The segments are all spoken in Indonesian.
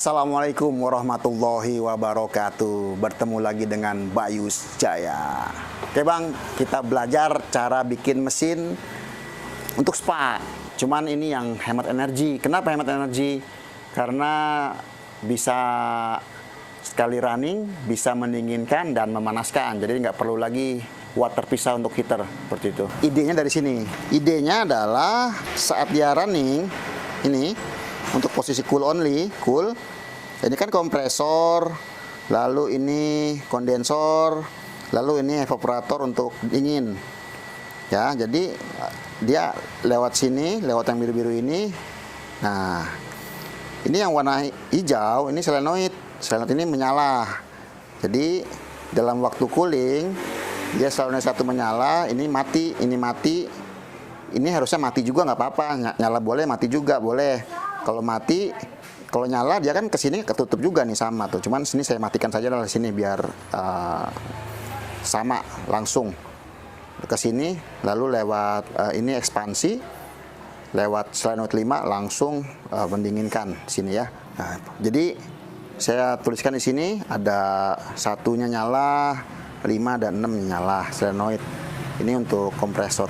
Assalamualaikum warahmatullahi wabarakatuh. Bertemu lagi dengan Bayus Jaya. Oke bang, kita belajar cara bikin mesin untuk spa. Cuman ini yang hemat energi. Kenapa hemat energi? Karena bisa sekali running, bisa mendinginkan dan memanaskan. Jadi nggak perlu lagi watt terpisah untuk heater seperti itu. Idenya dari sini. Idenya adalah saat dia running ini, untuk posisi cool only, cool. Ini kan kompresor, lalu ini kondensor, lalu ini evaporator untuk dingin. Ya, jadi dia lewat sini, lewat yang biru-biru ini. Nah, ini yang warna hijau, ini solenoid. Solenoid ini menyala. Jadi dalam waktu cooling, dia solenoid satu menyala, ini mati, ini mati. Ini harusnya mati juga nggak apa-apa, nyala boleh, mati juga boleh. Kalau mati, kalau nyala dia kan kesini ketutup juga nih sama tuh. Cuman sini saya matikan saja dari sini biar sama langsung ke sini. Lalu lewat ini ekspansi, lewat solenoid 5 langsung mendinginkan sini ya. Nah, jadi saya tuliskan di sini ada satunya nyala, 5 dan 6 nyala solenoid. Ini untuk kompresor.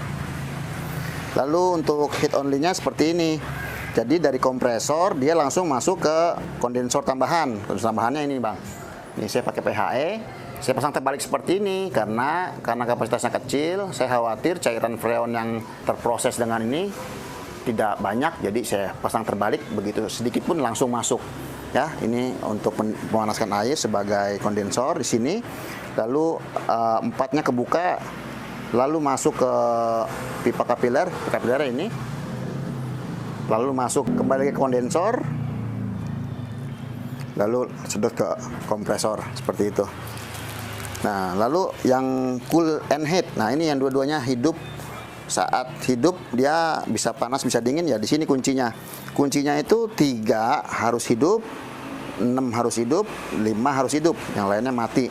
Lalu untuk heat only-nya seperti ini. Jadi dari kompresor dia langsung masuk ke kondensor tambahan. Kondensor tambahannya ini bang. Ini saya pakai PHE. Saya pasang terbalik seperti ini karena kapasitasnya kecil. Saya khawatir cairan freon yang terproses dengan ini tidak banyak. Jadi saya pasang terbalik begitu sedikit pun langsung masuk. Ya, ini untuk memanaskan air sebagai kondensor di sini. Lalu empatnya kebuka. Lalu masuk ke pipa kapiler ini. Lalu masuk kembali ke kondensor, lalu sedot ke kompresor seperti itu. Nah, lalu yang cool and heat, nah ini yang dua-duanya hidup. Saat hidup dia bisa panas bisa dingin ya, di sini kuncinya. Kuncinya itu 3 harus hidup, 6 harus hidup, 5 harus hidup, yang lainnya mati.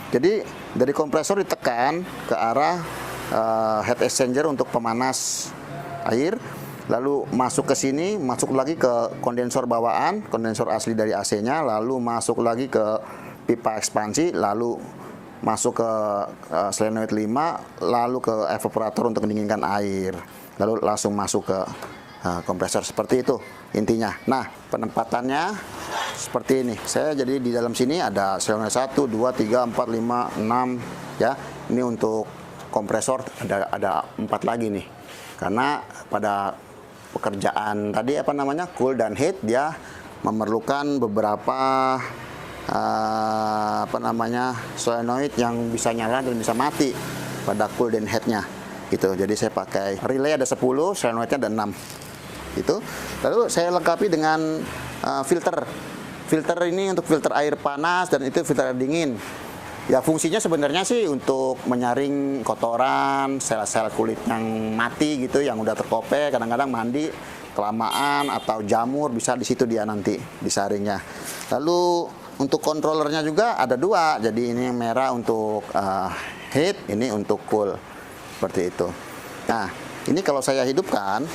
Jadi dari kompresor ditekan ke arah heat exchanger untuk pemanas air. Lalu masuk ke sini, masuk lagi ke kondensor bawaan, kondensor asli dari AC-nya, lalu masuk lagi ke pipa ekspansi, lalu masuk ke solenoid 5, lalu ke evaporator untuk mendinginkan air, lalu langsung masuk ke kompresor. Seperti itu intinya. Nah, penempatannya seperti ini. Saya jadi di dalam sini ada solenoid 1, 2, 3, 4, 5, 6 ya. Ini untuk kompresor ada 4 lagi nih. Karena pada pekerjaan tadi cool dan heat dia memerlukan beberapa solenoid yang bisa nyala dan bisa mati pada cool dan heatnya gitu. Jadi saya pakai relay ada 10, solenoidnya ada 6 gitu. Lalu saya lengkapi dengan filter ini untuk filter air panas dan itu filter air dingin. Ya fungsinya sebenarnya sih untuk menyaring kotoran, sel-sel kulit yang mati gitu, yang udah terkope, kadang-kadang mandi kelamaan atau jamur bisa di situ dia nanti disaringnya. Lalu untuk kontrolernya juga ada 2, jadi ini yang merah untuk heat, ini untuk cool, seperti itu. Nah ini kalau saya hidupkan,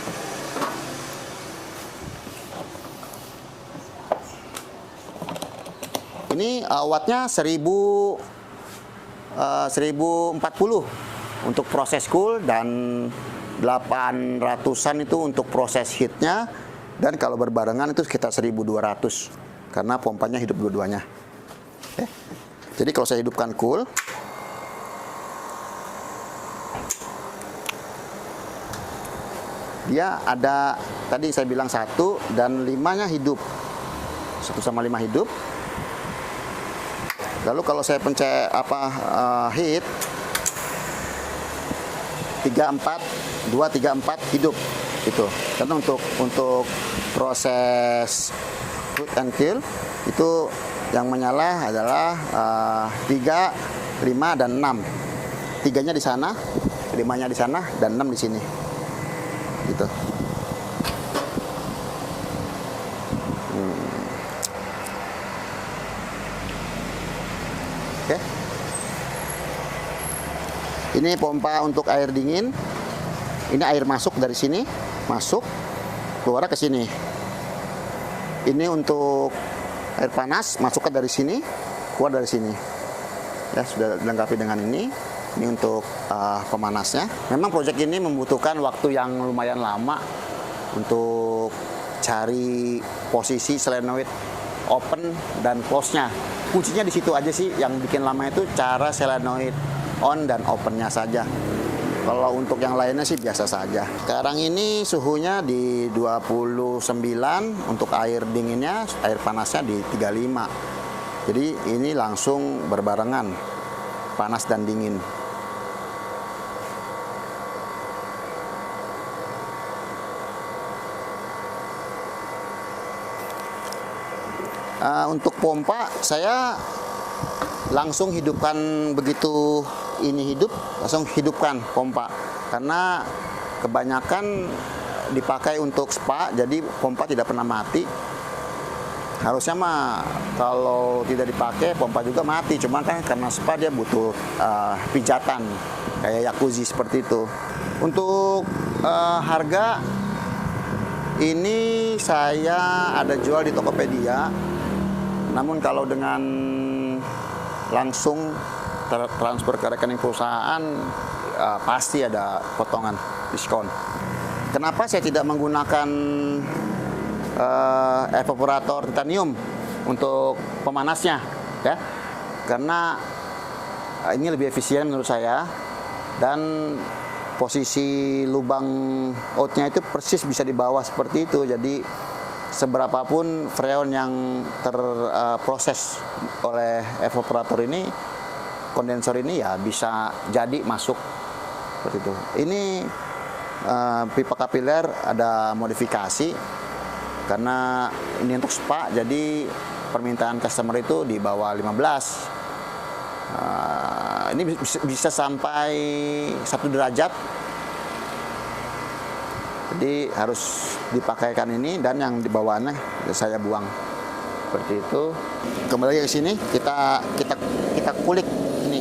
ini wattnya 1040 untuk proses cool dan 800-an itu untuk proses heatnya, dan kalau berbarengan itu sekitar 1200 karena pompanya hidup dua-duanya. Jadi kalau saya hidupkan cool, dia ada tadi saya bilang 1 dan 5-nya hidup, 1 sama 5 hidup. Lalu kalau saya pencet heat 2, 3, 4 hidup itu. Karena untuk proses heat and kill itu yang menyala adalah 3, 5 dan 6. 3-nya di sana, 5-nya di sana dan 6 di sini. Gitu. Oke. Ini pompa untuk air dingin. Ini air masuk dari sini, masuk, keluar ke sini. Ini untuk air panas, masukkan dari sini, keluar dari sini. Ya, sudah dilengkapi dengan ini. Ini untuk pemanasnya. Memang proyek ini membutuhkan waktu yang lumayan lama untuk cari posisi solenoid open dan close-nya. Kuncinya di situ aja sih, yang bikin lama itu cara solenoid on dan open-nya saja. Kalau untuk yang lainnya sih biasa saja. Sekarang ini suhunya di 29, untuk air dinginnya, air panasnya di 35. Jadi ini langsung berbarengan, panas dan dingin. Untuk pompa saya langsung hidupkan, begitu ini hidup langsung hidupkan pompa, karena kebanyakan dipakai untuk spa, jadi pompa tidak pernah mati. Harusnya mah kalau tidak dipakai pompa juga mati, cuma kan karena spa dia butuh pijatan kayak jacuzzi seperti itu. Untuk harga ini saya ada jual di Tokopedia, namun kalau dengan langsung transfer ke rekening perusahaan pasti ada potongan diskon. Kenapa saya tidak menggunakan evaporator titanium untuk pemanasnya, ya? Karena ini lebih efisien menurut saya, dan posisi lubang outnya itu persis bisa di bawah seperti itu. Jadi seberapapun freon yang terproses oleh evaporator ini, kondensor ini ya bisa jadi masuk seperti itu. Ini pipa kapiler ada modifikasi karena ini untuk spa, jadi permintaan customer itu di bawah 15. Ini bisa sampai 1 derajat, jadi harus dipakaikan ini, dan yang di bawahnya saya buang seperti itu. Kembali lagi ke sini, kita kulik ini.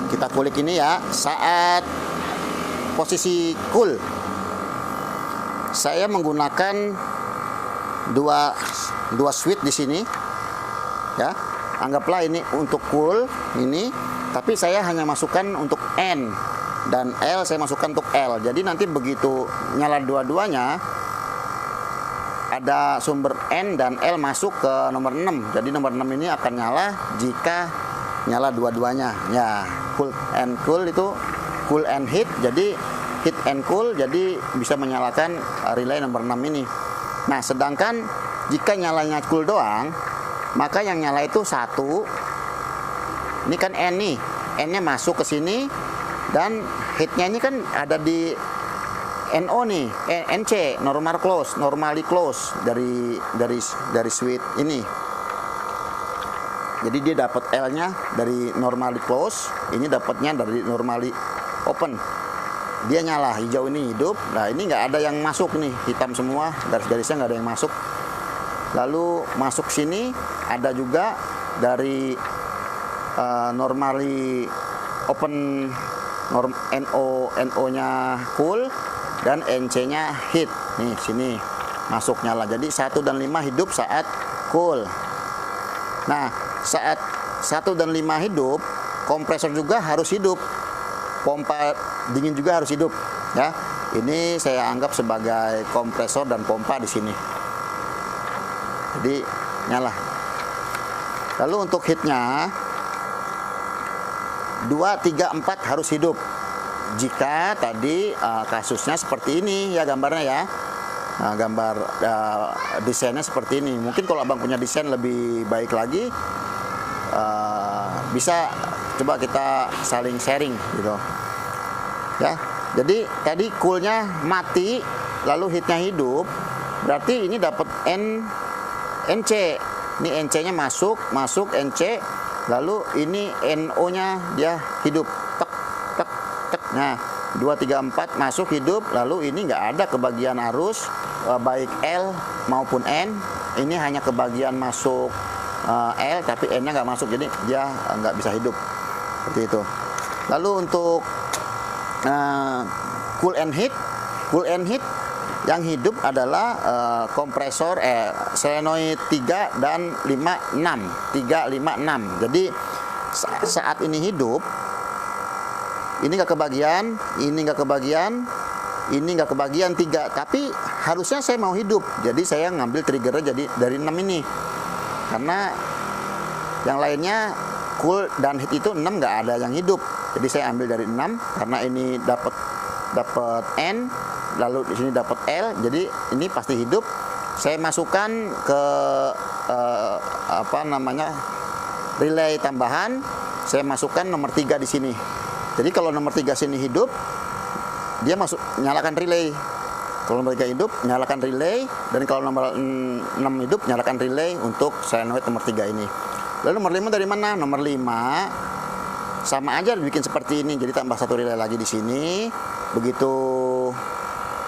Kita kulik ini ya, saat posisi cool saya menggunakan dua switch di sini, ya. Anggaplah ini untuk cool ini, tapi saya hanya masukkan untuk N, dan L saya masukkan untuk L. Jadi nanti begitu nyala dua-duanya, ada sumber N dan L masuk ke nomor 6. Jadi nomor 6 ini akan nyala jika nyala dua-duanya. Ya, cool and cool itu cool and heat. Jadi heat and cool, jadi bisa menyalakan relay nomor 6 ini. Nah, sedangkan jika nyalanya cool doang, maka yang nyala itu 1. Ini kan N nih. N-nya masuk ke sini, dan heatnya ini kan ada di NO nih, NC, normal close, normally close dari switch ini. Jadi dia dapat L-nya dari normally close, ini dapatnya dari normally open. Dia nyala, hijau ini hidup. Nah, ini nggak ada yang masuk nih, hitam semua, garis-garisnya nggak ada yang masuk. Lalu masuk sini ada juga dari normally open, NO-nya cool, dan NC-nya heat. Nih, sini masuk nyala. Jadi 1 dan 5 hidup saat cool. Nah, saat 1 dan 5 hidup, kompresor juga harus hidup. Pompa dingin juga harus hidup, ya. Ini saya anggap sebagai kompresor dan pompa di sini. Jadi nyala. Lalu untuk heatnya 2, 3, 4 harus hidup. Jika tadi kasusnya seperti ini ya gambarnya ya. Nah, gambar desainnya seperti ini. Mungkin kalau abang punya desain lebih baik lagi, bisa coba kita saling sharing gitu. Ya, jadi tadi coolnya mati, lalu heatnya hidup, berarti ini dapat NC. Ini NC-nya masuk NC, lalu ini NO-nya dia hidup. Tek, tek, tek. Nah, 2, 3, 4 masuk hidup, lalu ini nggak ada kebagian arus, baik L maupun N. Ini hanya kebagian masuk L, tapi N-nya nggak masuk, jadi dia nggak bisa hidup. Seperti itu. Lalu untuk cool and heat Yang hidup adalah kompresor solenoid 3 dan 5 6. 3 5 6. Jadi saat ini hidup, ini nggak kebagian, ini nggak kebagian, ini nggak kebagian 3. Tapi harusnya saya mau hidup. Jadi saya ngambil triggernya jadi dari 6 ini. Karena yang lainnya cool dan hit itu 6 nggak ada yang hidup. Jadi saya ambil dari 6 karena ini dapat N, lalu di sini dapat L. Jadi ini pasti hidup. Saya masukkan ke relay tambahan. Saya masukkan nomor 3 di sini. Jadi kalau nomor 3 sini hidup, dia nyalakan relay. Kalau nomor 3 hidup, nyalakan relay. Dan kalau nomor 6 hidup, nyalakan relay untuk solenoid nomor 3 ini. Lalu nomor 5 dari mana? Nomor 5 sama aja dibikin seperti ini. Jadi tambah satu relay lagi di sini. Begitu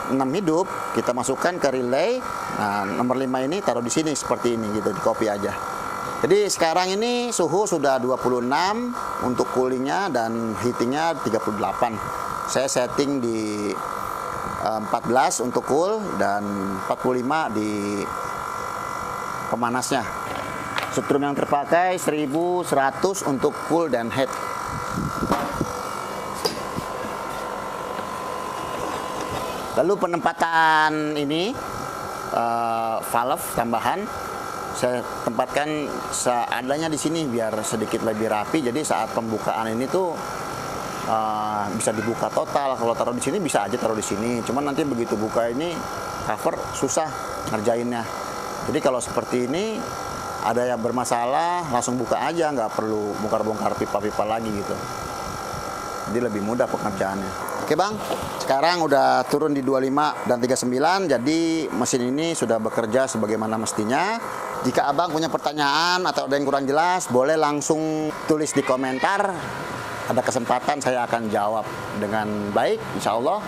6 hidup, kita masukkan ke relay. Nah, nomor 5 ini taruh di sini seperti ini gitu, di copy aja. Jadi sekarang ini suhu sudah 26 untuk coolingnya dan heatingnya 38. Saya setting di 14 untuk cool dan 45 di pemanasnya. Setrum yang terpakai 1100 untuk cool dan heat. Lalu penempatan ini valve tambahan saya tempatkan seadanya di sini biar sedikit lebih rapi. Jadi saat pembukaan ini tuh bisa dibuka total. Kalau taruh di sini bisa aja taruh di sini. Cuman nanti begitu buka ini cover susah ngerjainnya. Jadi kalau seperti ini ada yang bermasalah langsung buka aja, nggak perlu bongkar-bongkar pipa-pipa lagi gitu. Jadi lebih mudah pengerjaannya. Oke bang, sekarang udah turun di 25 dan 39. Jadi mesin ini sudah bekerja sebagaimana mestinya. Jika abang punya pertanyaan atau ada yang kurang jelas, boleh langsung tulis di komentar. Ada kesempatan saya akan jawab dengan baik, insya Allah.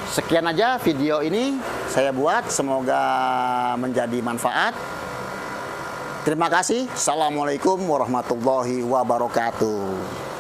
Sekian aja video ini saya buat, semoga menjadi manfaat. Terima kasih. Assalamualaikum warahmatullahi wabarakatuh.